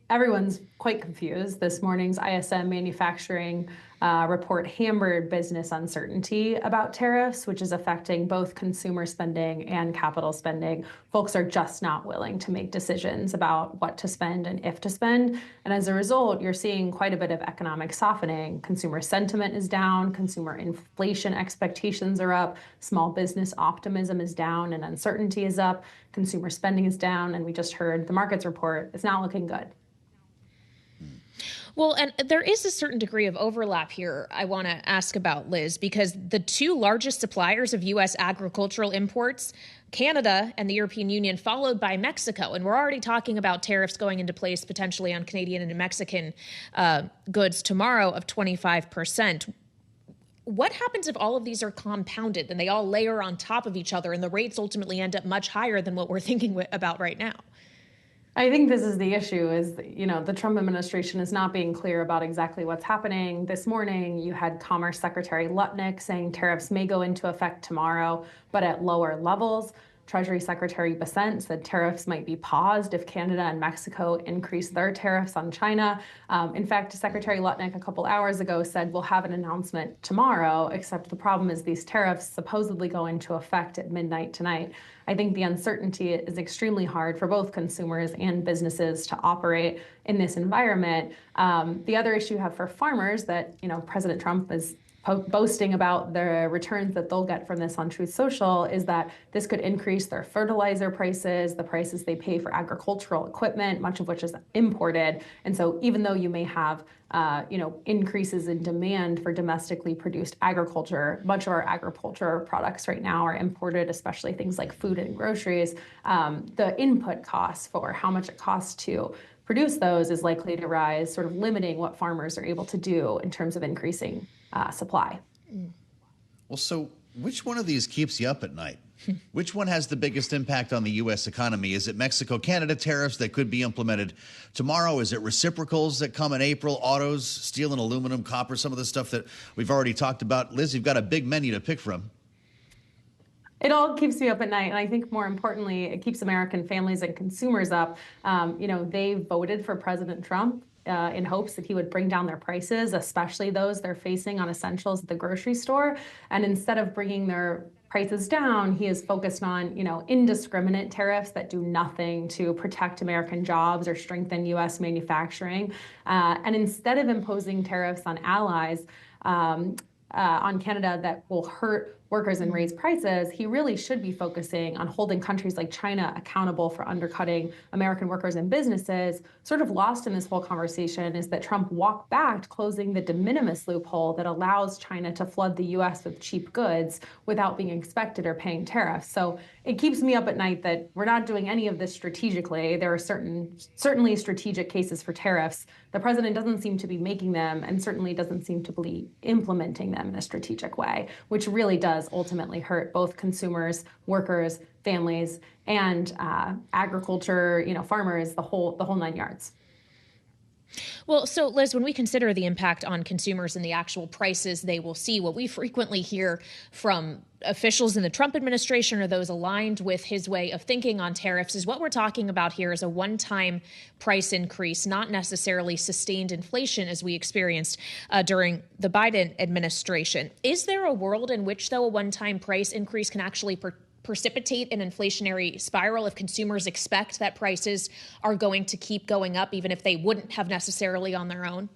everyone's quite confused. This morning's ISM manufacturing report hammered business uncertainty about tariffs, which is affecting both consumer spending and capital spending. Folks are just not willing to make decisions about what to spend and if to spend. And as a result, you're seeing quite a bit of economic softening. Consumer sentiment is down, consumer inflation expectations are up, small business optimism is down, and uncertainty is up, consumer spending is down, and we just heard the markets report. It's not looking good. Well, and there is a certain degree of overlap here I want to ask about, Liz, because the two largest suppliers of U.S. agricultural imports, Canada and the European Union, followed by Mexico. And we're already talking about tariffs going into place potentially on Canadian and Mexican goods tomorrow of 25%. What happens if all of these are compounded and they all layer on top of each other and the rates ultimately end up much higher than what we're thinking about right now? I think this is the issue is, the Trump administration is not being clear about exactly what's happening. This morning, you had Commerce Secretary Lutnick saying tariffs may go into effect tomorrow, but at lower levels. Treasury Secretary Bessent said tariffs might be paused if Canada and Mexico increase their tariffs on China. In fact, Secretary Lutnick a couple hours ago said we'll have an announcement tomorrow, except the problem is these tariffs supposedly go into effect at midnight tonight. I think the uncertainty is extremely hard for both consumers and businesses to operate in this environment. The other issue you have for farmers that, President Trump is boasting about the returns that they'll get from this on Truth Social is that this could increase their fertilizer prices, the prices they pay for agricultural equipment, much of which is imported. And so even though you may have increases in demand for domestically produced agriculture, much of our agriculture products right now are imported, especially things like food and groceries. The input costs for how much it costs to produce those is likely to rise, sort of limiting what farmers are able to do in terms of increasing supply. Well, so which one of these keeps you up at night? Which one has the biggest impact on the U.S. economy? Is it Mexico-Canada tariffs that could be implemented tomorrow? Is it reciprocals that come in April, autos, steel and aluminum, copper, some of the stuff that we've already talked about? Liz, you've got a big menu to pick from. It all keeps me up at night. And I think more importantly, it keeps American families and consumers up. They voted for President Trump in hopes that he would bring down their prices, especially those they're facing on essentials at the grocery store. And instead of bringing their prices down, he is focused on, indiscriminate tariffs that do nothing to protect American jobs or strengthen U.S. manufacturing. And instead of imposing tariffs on allies, on Canada that will hurt workers and raise prices, he really should be focusing on holding countries like China accountable for undercutting American workers and businesses. Sort of lost in this whole conversation is that Trump walked back closing the de minimis loophole that allows China to flood the U.S. with cheap goods without being inspected or paying tariffs. So it keeps me up at night that we're not doing any of this strategically. There are certainly strategic cases for tariffs. The president doesn't seem to be making them and certainly doesn't seem to be implementing them in a strategic way, which really does ultimately hurt both consumers, workers, families, and agriculture, farmers, the whole 9 yards. Well, so Liz, when we consider the impact on consumers and the actual prices they will see, what we frequently hear from officials in the Trump administration or those aligned with his way of thinking on tariffs is what we're talking about here is a one-time price increase, not necessarily sustained inflation as we experienced during the Biden administration. Is there a world in which, though, a one-time price increase can actually precipitate an inflationary spiral if consumers expect that prices are going to keep going up, even if they wouldn't have necessarily on their own?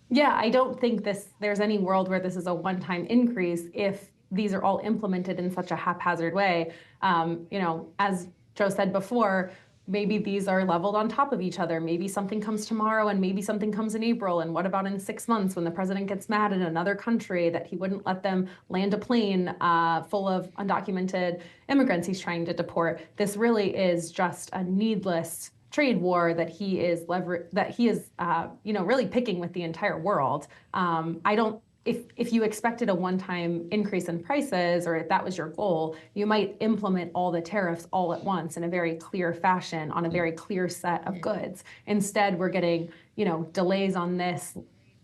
Yeah, I don't think there's any world where this is a one-time increase if these are all implemented in such a haphazard way. As Joe said before, maybe these are leveled on top of each other. Maybe something comes tomorrow and maybe something comes in April. And what about in 6 months when the president gets mad at another country that he wouldn't let them land a plane full of undocumented immigrants he's trying to deport? This really is just a needless trade war that he is really picking with the entire world. If you expected a one-time increase in prices, or if that was your goal, you might implement all the tariffs all at once in a very clear fashion on a very clear set of goods. Instead, we're getting, delays on this,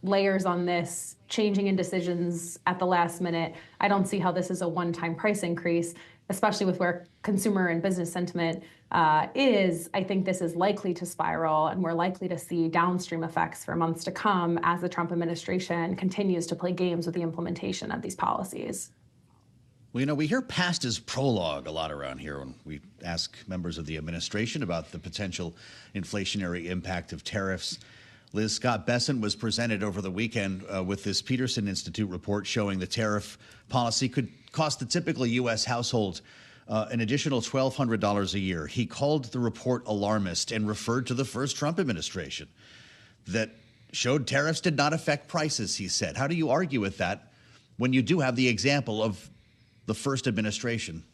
layers on this, changing in decisions at the last minute. I don't see how this is a one-time price increase, especially with where consumer and business sentiment I think this is likely to spiral, and we're likely to see downstream effects for months to come as the Trump administration continues to play games with the implementation of these policies. Well, we hear past as prologue a lot around here when we ask members of the administration about the potential inflationary impact of tariffs. Liz, Scott Bessent was presented over the weekend with this Peterson Institute report showing the tariff policy could cost the typical U.S. household an additional $1,200 a year. He called the report alarmist and referred to the first Trump administration that showed tariffs did not affect prices, he said. How do you argue with that when you do have the example of the first administration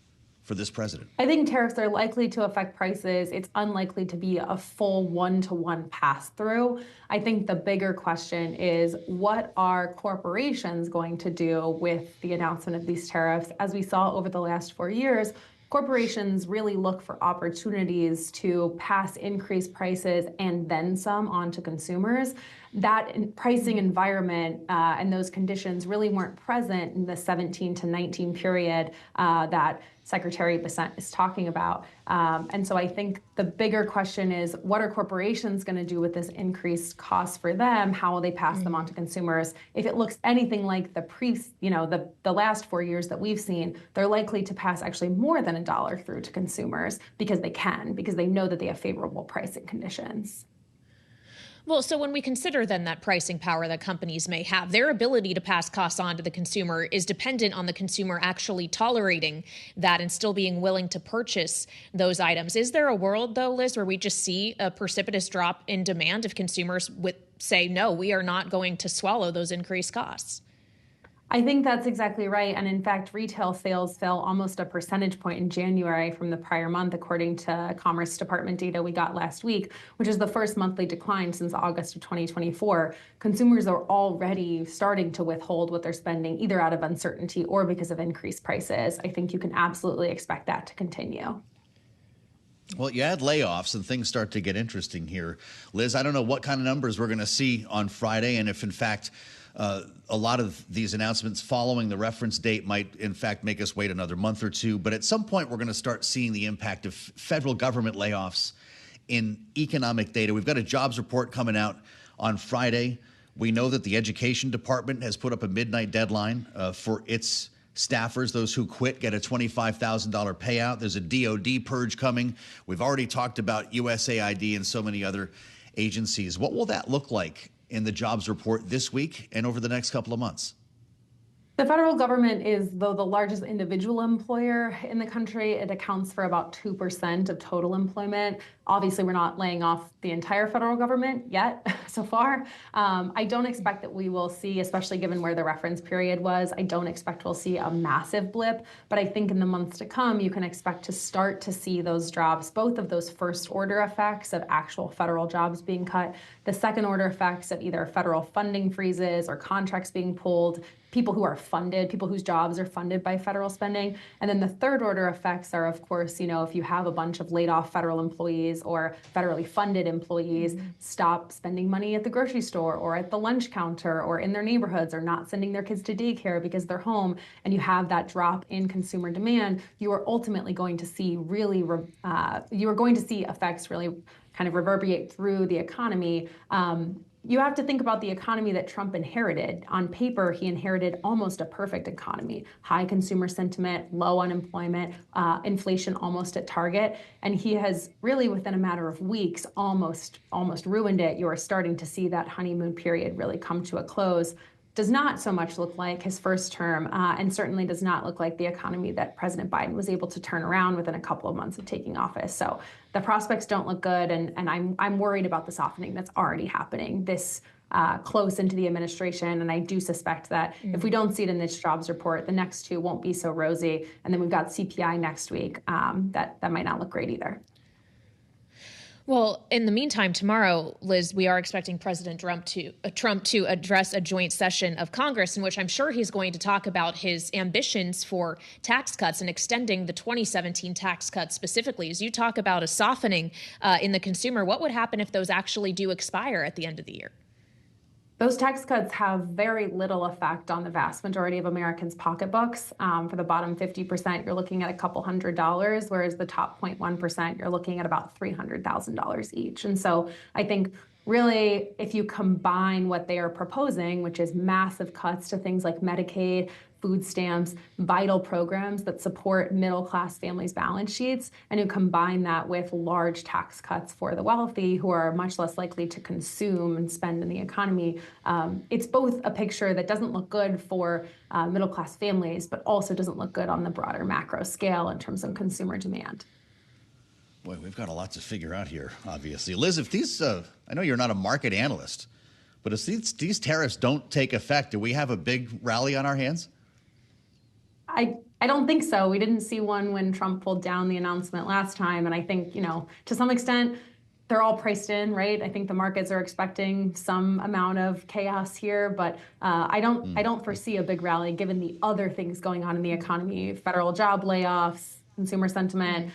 for this president? I think tariffs are likely to affect prices. It's unlikely to be a full one-to-one pass-through. I think the bigger question is, what are corporations going to do with the announcement of these tariffs? As we saw over the last 4 years, corporations really look for opportunities to pass increased prices and then some on to consumers. That pricing environment and those conditions really weren't present in the 17 to 19 period that Secretary Bessent is talking about. And so I think the bigger question is, what are corporations going to do with this increased cost for them? How will they pass them on to consumers? If it looks anything like the last 4 years that we've seen, they're likely to pass actually more than $1 through to consumers because they know that they have favorable pricing conditions. Well, so when we consider then that pricing power that companies may have, their ability to pass costs on to the consumer is dependent on the consumer actually tolerating that and still being willing to purchase those items. Is there a world, though, Liz, where we just see a precipitous drop in demand if consumers would say, no, we are not going to swallow those increased costs? I think that's exactly right. And in fact, retail sales fell almost a percentage point in January from the prior month, according to Commerce Department data we got last week, which is the first monthly decline since August of 2024. Consumers are already starting to withhold what they're spending, either out of uncertainty or because of increased prices. I think you can absolutely expect that to continue. Well, you add layoffs and things start to get interesting here. Liz, I don't know what kind of numbers we're going to see on Friday, and if in fact a lot of these announcements following the reference date might, in fact, make us wait another month or two. But at some point, we're going to start seeing the impact of federal government layoffs in economic data. We've got a jobs report coming out on Friday. We know that the Education Department has put up a midnight deadline for its staffers. Those who quit get a $25,000 payout. There's a DOD purge coming. We've already talked about USAID and so many other agencies. What will that look like in the jobs report this week and over the next couple of months? The federal government is, though, the largest individual employer in the country. It accounts for about 2% of total employment. Obviously, we're not laying off the entire federal government yet so far. I don't expect that we will see, especially given where the reference period was, I don't expect we'll see a massive blip. But I think in the months to come, you can expect to start to see those drops, both of those first order effects of actual federal jobs being cut, the second order effects of either federal funding freezes or contracts being pulled, people who are funded, people whose jobs are funded by federal spending. And then the third order effects are, of course, if you have a bunch of laid off federal employees or federally funded employees stop spending money at the grocery store or at the lunch counter or in their neighborhoods or not sending their kids to daycare because they're home, and you have that drop in consumer demand, you are ultimately going to see effects really kind of reverberate through the economy. You have to think about the economy that Trump inherited. On paper, he inherited almost a perfect economy, high consumer sentiment, low unemployment, inflation almost at target. And he has really, within a matter of weeks, almost ruined it. You are starting to see that honeymoon period really come to a close. Does not so much look like his first term, and certainly does not look like the economy that President Biden was able to turn around within a couple of months of taking office. So the prospects don't look good, and I'm worried about the softening that's already happening this close into the administration. And I do suspect that if we don't see it in this jobs report, the next two won't be so rosy. And then we've got CPI next week. That might not look great either. Well, in the meantime, tomorrow, Liz, we are expecting President Trump to address a joint session of Congress in which I'm sure he's going to talk about his ambitions for tax cuts and extending the 2017 tax cuts specifically. As you talk about a softening in the consumer, what would happen if those actually do expire at the end of the year? Those tax cuts have very little effect on the vast majority of Americans' pocketbooks. For the bottom 50%, you're looking at a couple $100s, whereas the top 0.1%, you're looking at about $300,000 each. And so I think really, if you combine what they are proposing, which is massive cuts to things like Medicaid, food stamps, vital programs that support middle-class families' balance sheets, and you combine that with large tax cuts for the wealthy who are much less likely to consume and spend in the economy, it's both a picture that doesn't look good for middle-class families, but also doesn't look good on the broader macro scale in terms of consumer demand. Boy, we've got a lot to figure out here, obviously. Liz, if these, I know you're not a market analyst, but if these tariffs don't take effect, do we have a big rally on our hands? I don't think so. We didn't see one when Trump pulled down the announcement last time. And I think, to some extent, they're all priced in, right? I think the markets are expecting some amount of chaos here, but I don't foresee a big rally given the other things going on in the economy, federal job layoffs, consumer sentiment.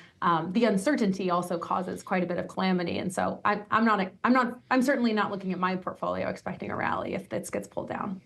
The uncertainty also causes quite a bit of calamity. And so I'm certainly not looking at my portfolio expecting a rally if this gets pulled down.